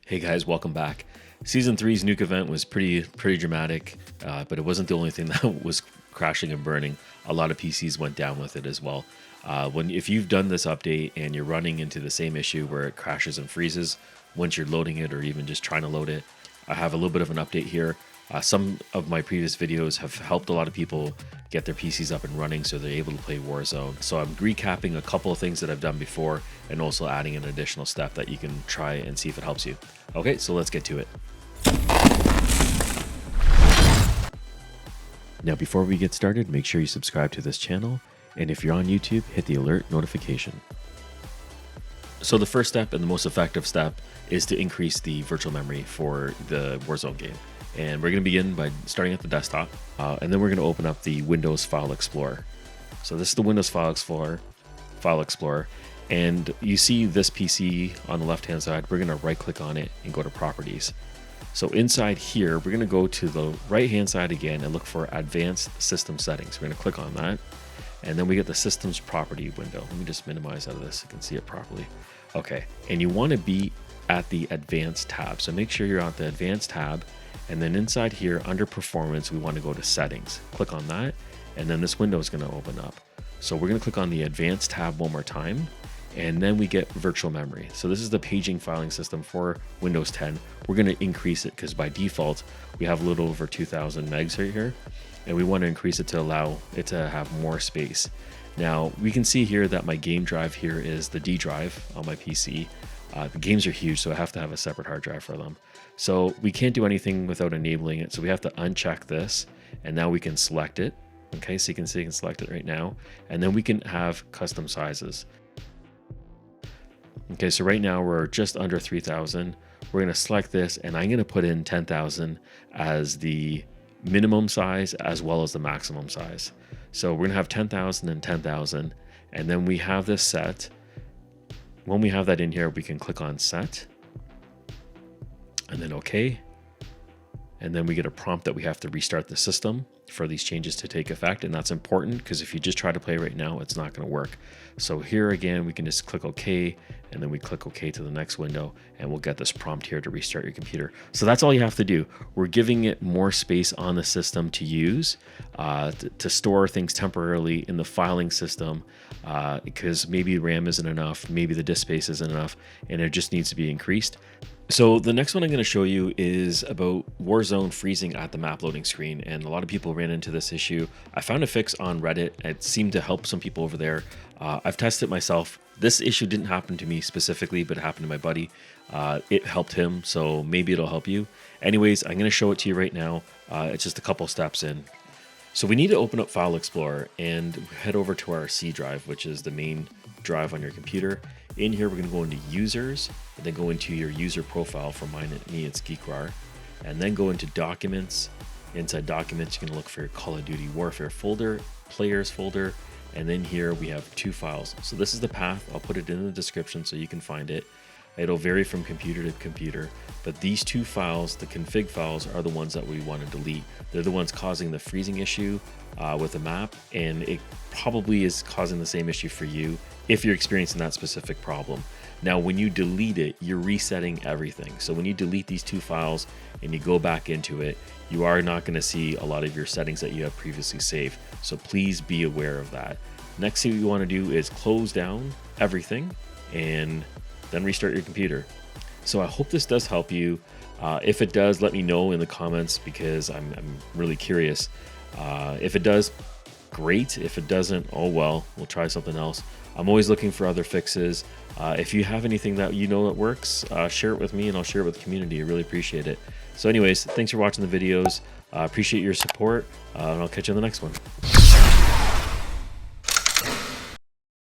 Hey guys, welcome back. Season 3's nuke event was pretty dramatic, but it wasn't the only thing that was crashing and burning. A lot of PCs went down with it as well. If you've done this update and you're running into the same issue where it crashes and freezes once you're loading it or even just trying to load it, I have a little bit of an update here. Some of my previous videos have helped a lot of people get their PCs up and running so they're able to play Warzone. So I'm recapping a couple of things that I've done before and also adding an additional step that you can try and see if it helps you. Okay, so let's get to it. Now before we get started, make sure you subscribe to this channel, and if you're on YouTube, hit the alert notification. So the first step and the most effective step is to increase the virtual memory for the Warzone game. And we're going to begin by starting at the desktop, and then we're going to open up the Windows File Explorer. So this is the Windows File Explorer, and you see this PC on the left hand side. We're going to right click on it and go to Properties. So inside here, we're going to go to the right hand side again and look for Advanced System Settings. We're going to click on that, and then we get the Systems Property window. Let me just minimize out of this so you can see it properly. Okay, and you want to be at the Advanced tab. So make sure you're at the Advanced tab. And then inside here under Performance, we want to go to Settings. Click on that, and then this window is going to open up. So we're going to click on the Advanced tab one more time, and then we get Virtual Memory. So this is the paging filing system for Windows 10. We're going to increase it because by default, we have a little over 2,000 megs right here, and we want to increase it to allow it to have more space. Now, we can see here that my game drive here is the D drive on my PC. The games are huge, so I have to have a separate hard drive for them. So we can't do anything without enabling it. So we have to uncheck this, and now we can select it. Okay, so you can see you can select it right now, and then we can have custom sizes. Okay, so right now we're just under 3,000. We're going to select this, and I'm going to put in 10,000 as the minimum size as well as the maximum size. So we're going to have 10,000 and 10,000, and then we have this set. When we have that in here, we can click on Set, and then OK. And then we get a prompt that we have to restart the system for these changes to take effect. And that's important because if you just try to play right now, it's not going to work. So here again, we can just click OK, and then we click OK to the next window, and we'll get this prompt here to restart your computer. So that's all you have to do. We're giving it more space on the system to use, to store things temporarily in the filing system, because maybe RAM isn't enough, maybe the disk space isn't enough, and it just needs to be increased. So the next one I'm going to show you is about Warzone freezing at the map loading screen, and a lot of people ran into this issue. I found a fix on Reddit. It seemed to help some people over there. I've tested it myself. This issue didn't happen to me specifically, but it happened to my buddy. It helped him, so maybe it'll help you. Anyways, I'm going to show it to you right now. It's just a couple steps in. So we need to open up File Explorer and head over to our C drive, which is the main drive on your computer. In here, we're going to go into Users, and then go into your user profile. For me, it's GEEKrar, and then go into Documents. Inside Documents, you can look for your Call of Duty Warfare folder, Players folder, and then here we have two files. So this is the path. I'll put it in the description so you can find it. It'll vary from computer to computer, but these two files, the config files, are the ones that we want to delete. They're the ones causing the freezing issue with the map, and it probably is causing the same issue for you if you're experiencing that specific problem. Now, when you delete it, you're resetting everything. So when you delete these two files and you go back into it, you are not going to see a lot of your settings that you have previously saved. So please be aware of that. Next thing you want to do is close down everything and then restart your computer. So I hope this does help you. If it does, let me know in the comments because I'm really curious. If it does, great. If it doesn't, oh well, we'll try something else. I'm always looking for other fixes. If you have anything that you know that works, share it with me and I'll share it with the community. I really appreciate it. So anyways, thanks for watching the videos. Appreciate your support, and I'll catch you in the next one.